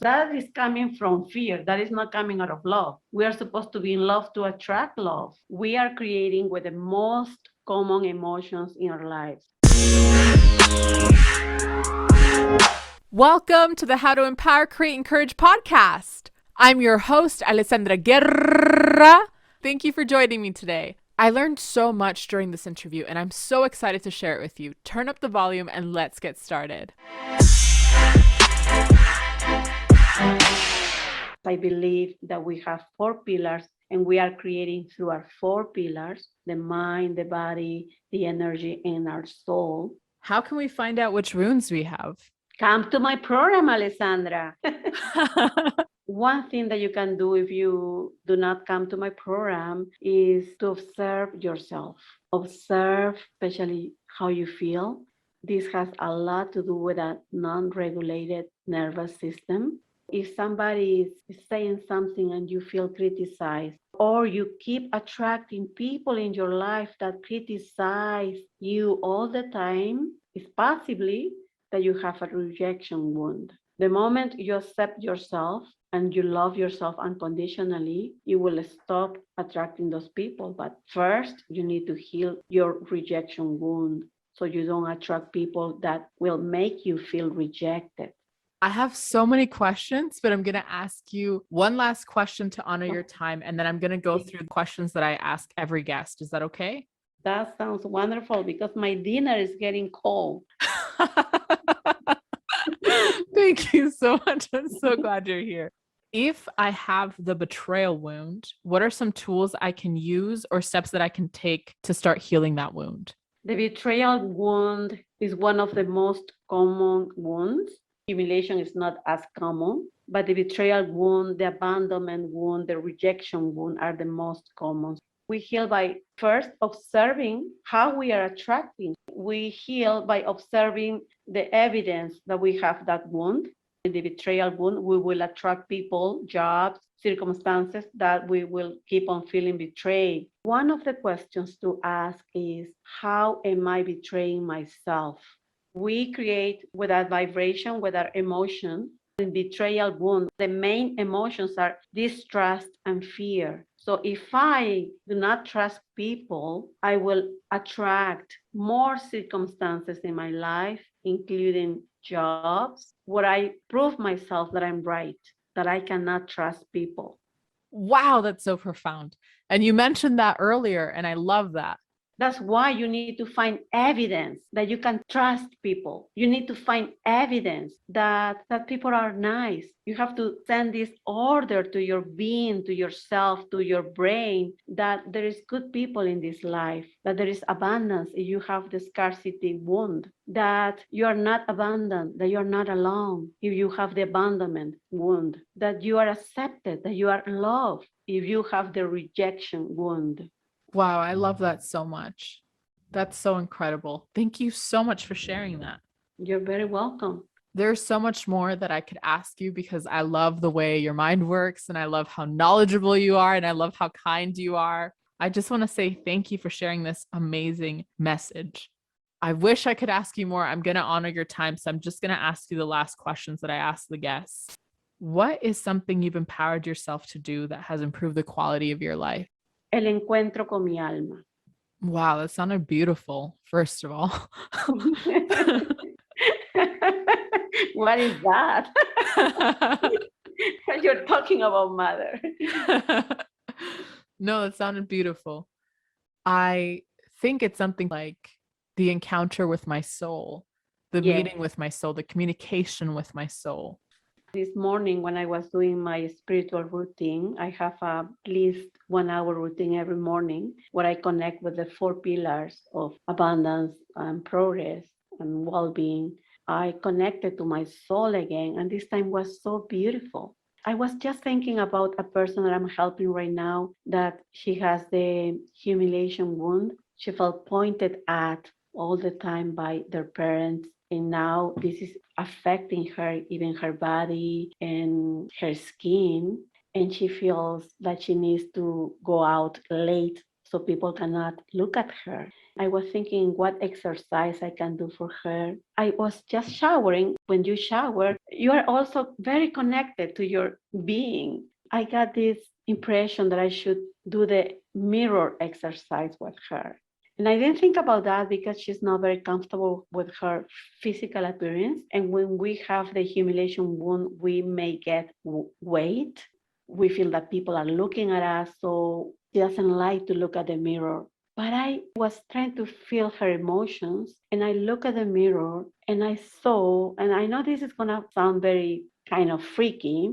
That is coming from fear. That is not coming out of love. We are supposed to be in love to attract love. We are creating with the most common emotions in our lives. Welcome to the How to Empower, Create, Encourage podcast. I'm your host, Alessandra Guerra. Thank you for joining me today. I learned so much during this interview, and I'm so excited to share it with you. Turn up the volume and let's get started. I believe that we have 4 pillars, and we are creating through our 4 pillars, the mind, the body, the energy, and our soul. How can we find out which wounds we have? Come to my program, Alessandra. One thing that you can do if you do not come to my program is to observe yourself. Observe, especially how you feel. This has a lot to do with a non-regulated nervous system. If somebody is saying something and you feel criticized, or you keep attracting people in your life that criticize you all the time, it's possibly that you have a rejection wound. The moment you accept yourself and you love yourself unconditionally, you will stop attracting those people. But first, you need to heal your rejection wound so you don't attract people that will make you feel rejected. I have so many questions, but I'm going to ask you one last question to honor your time, and then I'm going to go through the questions that I ask every guest. Is that okay? That sounds wonderful because my dinner is getting cold. Thank you so much. I'm so glad you're here. If I have the betrayal wound, what are some tools I can use or steps that I can take to start healing that wound? The betrayal wound is one of the most common wounds. Humiliation is not as common, but the betrayal wound, the abandonment wound, the rejection wound are the most common. We heal by first observing how we are attracting. We heal by observing the evidence that we have that wound. In the betrayal wound, we will attract people, jobs, circumstances that we will keep on feeling betrayed. One of the questions to ask is, how am I betraying myself? We create with that vibration, with our emotion. In betrayal wound, the main emotions are distrust and fear. So if I do not trust people, I will attract more circumstances in my life, including jobs, where I prove myself that I'm right, that I cannot trust people. Wow, that's so profound. And you mentioned that earlier, and I love that. That's why you need to find evidence that you can trust people. You need to find evidence that people are nice. You have to send this order to your being, to yourself, to your brain, that there is good people in this life, that there is abundance if you have the scarcity wound, that you are not abandoned, that you are not alone if you have the abandonment wound, that you are accepted, that you are loved if you have the rejection wound. Wow, I love that so much. That's so incredible. Thank you so much for sharing that. You're very welcome. There's so much more that I could ask you because I love the way your mind works and I love how knowledgeable you are and I love how kind you are. I just want to say thank you for sharing this amazing message. I wish I could ask you more. I'm going to honor your time. So I'm just going to ask you the last questions that I ask the guests. What is something you've empowered yourself to do that has improved the quality of your life? El encuentro con mi alma. Wow, that sounded beautiful, first of all. What is that? You're talking about mother. No, that sounded beautiful. I think it's something like the encounter with my soul, the meeting with my soul, the communication with my soul. This morning, when I was doing my spiritual routine, I have at least 1 hour routine every morning where I connect with the 4 pillars of abundance and progress and well-being. I connected to my soul again, and this time was so beautiful. I was just thinking about a person that I'm helping right now, that she has the humiliation wound. She felt pointed at all the time by their parents. And now this is affecting her, even her body and her skin. And she feels that she needs to go out late so people cannot look at her. I was thinking what exercise I can do for her. I was just showering. When you shower, you are also very connected to your being. I got this impression that I should do the mirror exercise with her. And I didn't think about that because she's not very comfortable with her physical appearance. And when we have the humiliation wound, we may get weight. We feel that people are looking at us, so she doesn't like to look at the mirror. But I was trying to feel her emotions, and I look at the mirror and I saw, and I know this is going to sound very kind of freaky,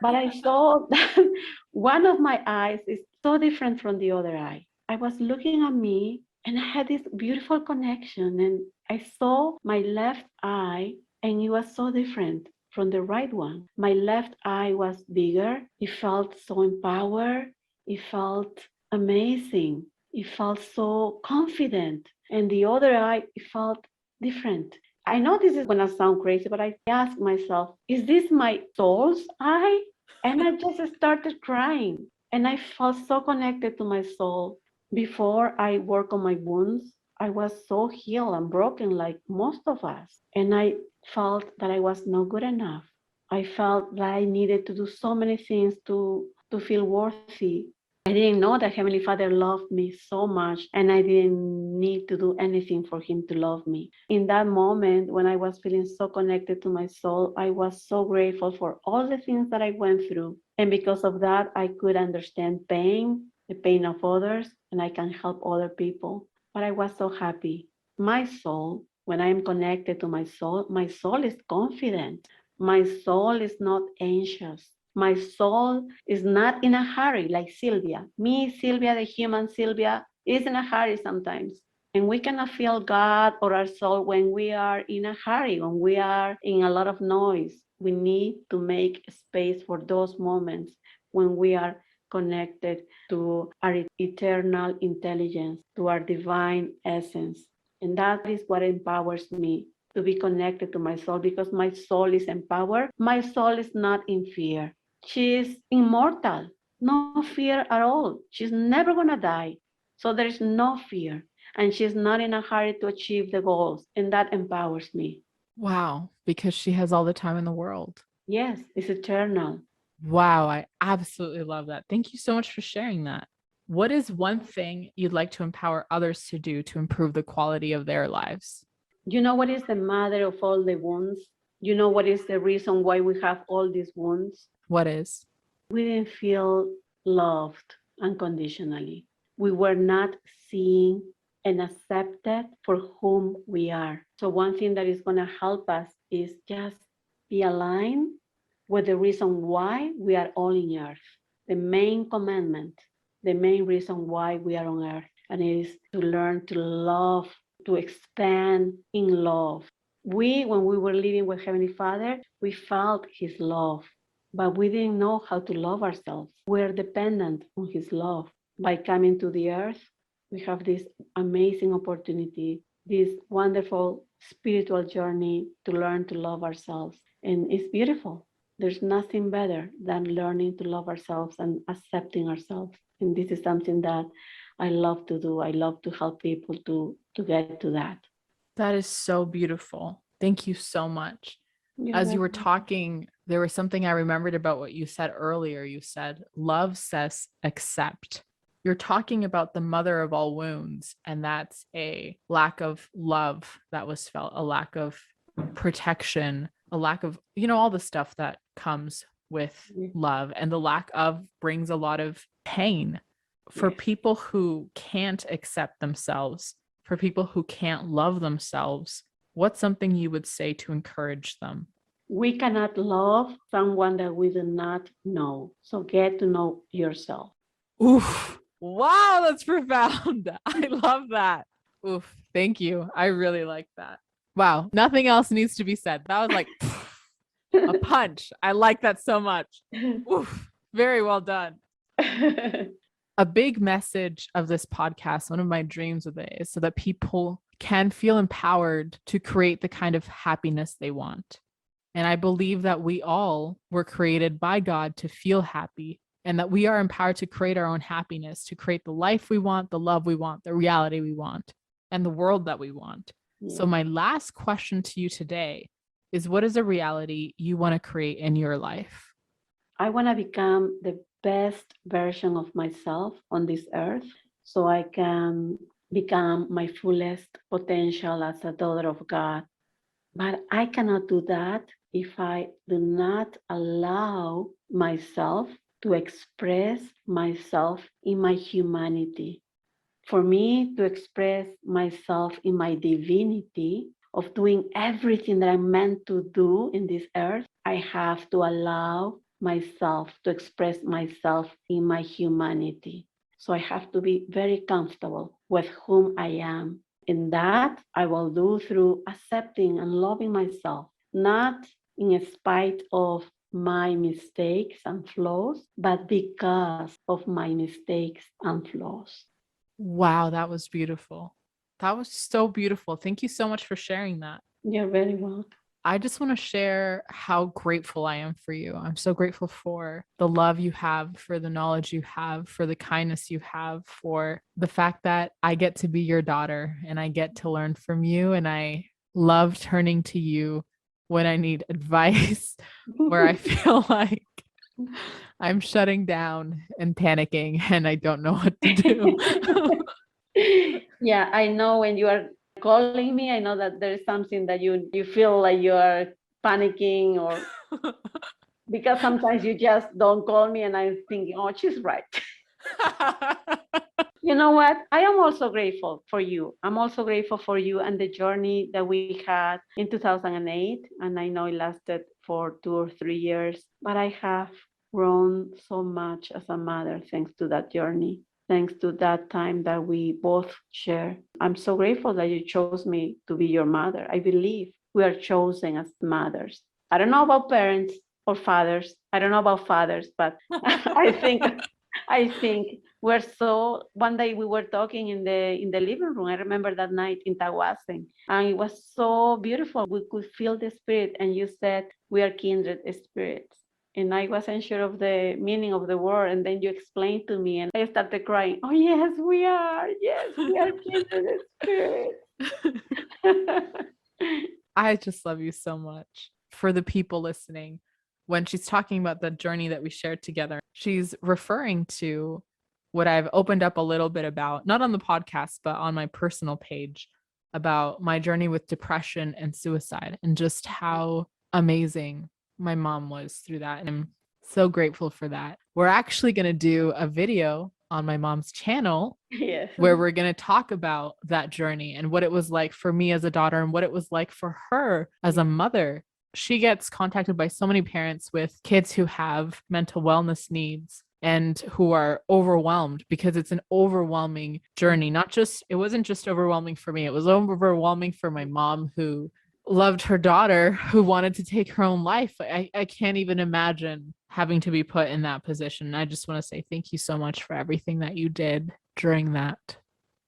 but I saw that one of my eyes is so different from the other eye. I was looking at me and I had this beautiful connection, and I saw my left eye, and it was so different from the right one. My left eye was bigger. It felt so empowered. It felt amazing. It felt so confident. And the other eye, it felt different. I know this is going to sound crazy, but I asked myself, is this my soul's eye? And I just started crying. And I felt so connected to my soul. Before I work on my wounds, I was so healed and broken like most of us. And I felt that I was not good enough. I felt that I needed to do so many things to feel worthy. I didn't know that Heavenly Father loved me so much, and I didn't need to do anything for Him to love me. In that moment, when I was feeling so connected to my soul, I was so grateful for all the things that I went through. And because of that, I could understand pain, the pain of others, and I can help other people. But I was so happy. My soul, when I am connected to my soul is confident. My soul is not anxious. My soul is not in a hurry like Sylvia. Me, Sylvia, the human Sylvia, is in a hurry sometimes. And we cannot feel God or our soul when we are in a hurry, when we are in a lot of noise. We need to make space for those moments when we are connected to our eternal intelligence, to our divine essence. And that is what empowers me to be connected to my soul, because my soul is empowered. My soul is not in fear. She is immortal, no fear at all. She's never going to die. So there is no fear. And she's not in a hurry to achieve the goals. And that empowers me. Wow, because she has all the time in the world. Yes, it's eternal. Wow, I absolutely love that. Thank you so much for sharing that. What is one thing you'd like to empower others to do to improve the quality of their lives? You know what is the mother of all the wounds? You know what is the reason why we have all these wounds? What is? We didn't feel loved unconditionally. We were not seen and accepted for whom we are. So one thing that is going to help us is just be aligned with the reason why we are all in earth. The main commandment, the main reason why we are on earth, and it is to learn to love, to expand in love. When we were living with Heavenly Father, we felt His love, but we didn't know how to love ourselves. We're dependent on His love. By coming to the earth, we have this amazing opportunity, this wonderful spiritual journey to learn to love ourselves. And it's beautiful. There's nothing better than learning to love ourselves and accepting ourselves. And this is something that I love to do. I love to help people to get to that. That is so beautiful. Thank you so much. You're As you were welcome. talking, there was something I remembered about what you said earlier. You said, love says accept. You're talking about the mother of all wounds, and that's a lack of love that was felt, a lack of protection, a lack of, all the stuff that comes with love, and the lack of brings a lot of pain for Yes. people who can't accept themselves, for people who can't love themselves. What's something you would say to encourage them? We cannot love someone that we do not know. So get to know yourself. Oof. Wow, that's profound. I love that. Oof. Thank you. I really like that. Wow. Nothing else needs to be said. That was like a punch. I like that so much. Oof. Very well done. A big message of this podcast, one of my dreams with it, is so that people can feel empowered to create the kind of happiness they want. And I believe that we all were created by God to feel happy. and that we are empowered to create our own happiness, to create the life we want, the love we want, the reality we want, and the world that we want. Yeah. So my last question to you today is, what is a reality you want to create in your life? I want to become the best version of myself on this earth so I can become my fullest potential as a daughter of God. But I cannot do that if I do not allow myself to express myself in my humanity. For me to express myself in my divinity of doing everything that I'm meant to do in this earth, I have to allow myself to express myself in my humanity. So I have to be very comfortable with whom I am. And that I will do through accepting and loving myself, not in spite of my mistakes and flaws, but because of my mistakes and flaws. Wow, that was beautiful. That was so beautiful. Thank you so much for sharing that. You're very welcome. I just want to share how grateful I am for you. I'm so grateful for the love you have, for the knowledge you have, for the kindness you have, for the fact that I get to be your daughter and I get to learn from you. And I love turning to you when I need advice, where I feel like I'm shutting down and panicking and I don't know what to do. Yeah, I know when you are calling me, I know that there is something that you feel like you are panicking, or because sometimes you just don't call me and I'm thinking, oh, she's right. You know what? I am also grateful for you. I'm also grateful for you and the journey that we had in 2008. And I know it lasted for 2 or 3 years, but I have grown so much as a mother thanks to that journey, thanks to that time that we both share. I'm so grateful that you chose me to be your mother. I believe we are chosen as mothers. I don't know about parents or fathers. I don't know about fathers, but I think we're so. One day we were talking in the living room. I remember that night in Tawasen, and it was so beautiful. We could feel the spirit, and you said we are kindred spirits. And I wasn't sure of the meaning of the word, and then you explained to me, and I started crying. Oh yes, we are. Yes, we are kindred spirits. I just love you so much. For the people listening, when she's talking about the journey that we shared together, she's referring to what I've opened up a little bit about, not on the podcast, but on my personal page, about my journey with depression and suicide and just how amazing my mom was through that. And I'm so grateful for that. We're actually going to do a video on my mom's channel Yes. where we're going to talk about that journey and what it was like for me as a daughter and what it was like for her as a mother. She gets contacted by so many parents with kids who have mental wellness needs and who are overwhelmed because it's an overwhelming journey. It wasn't just overwhelming for me. It was overwhelming for my mom, who loved her daughter, who wanted to take her own life. I can't even imagine having to be put in that position. I just want to say thank you so much for everything that you did during that.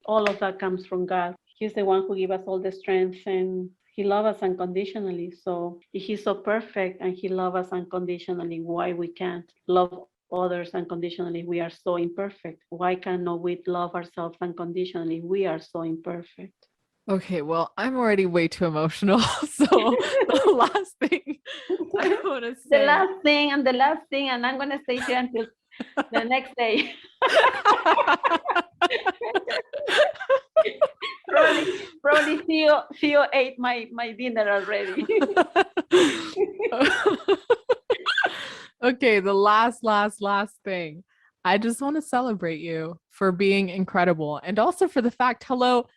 All of that comes from God. He's the one who gives us all the strength, and he loves us unconditionally. So if he's so perfect and he loves us unconditionally, why we can't love others unconditionally? We are so imperfect. Why cannot we love ourselves unconditionally? We are so imperfect. Okay, well, I'm already way too emotional. So the last thing I want to say. The last thing, and I'm going to stay here until the next day. probably Theo ate my dinner already. Okay, the last thing. I just want to celebrate you for being incredible, and also for the fact,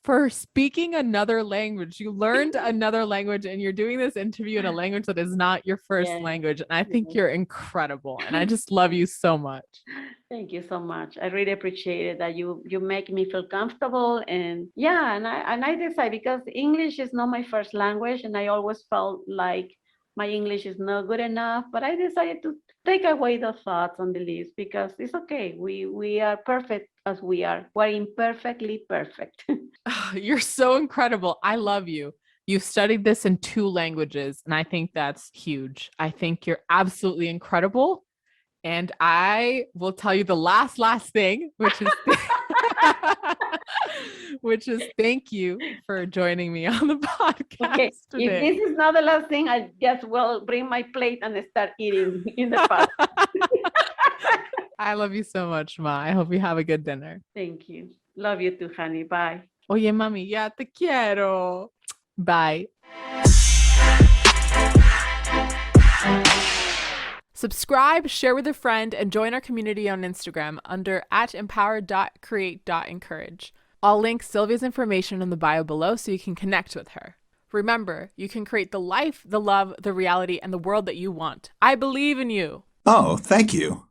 for speaking another language. You learned another language and you're doing this interview in a language that is not your first language. And I think you're incredible. And I just love you so much. Thank you so much. I really appreciate it that you make me feel comfortable. And I decide, because English is not my first language and I always felt like my English is not good enough, but I decided to take away the thoughts on the list, because it's okay. We are perfect as we are. We're imperfectly perfect. You're so incredible. I love you. You studied this in 2 languages, and I think that's huge. I think you're absolutely incredible. And I will tell you the last thing, which is which is thank you for joining me on the podcast Okay, if today. this is not the last thing, I just will bring my plate and start eating in the past. I love you so much, Ma. I hope you have a good dinner. Thank you. Love you too, honey. Bye. Oye, mami, ya te quiero. Bye. Subscribe, share with a friend, and join our community on Instagram under @empower.create.encourage. I'll link Sylvia's information in the bio below so you can connect with her. Remember, you can create the life, the love, the reality, and the world that you want. I believe in you. Oh, thank you.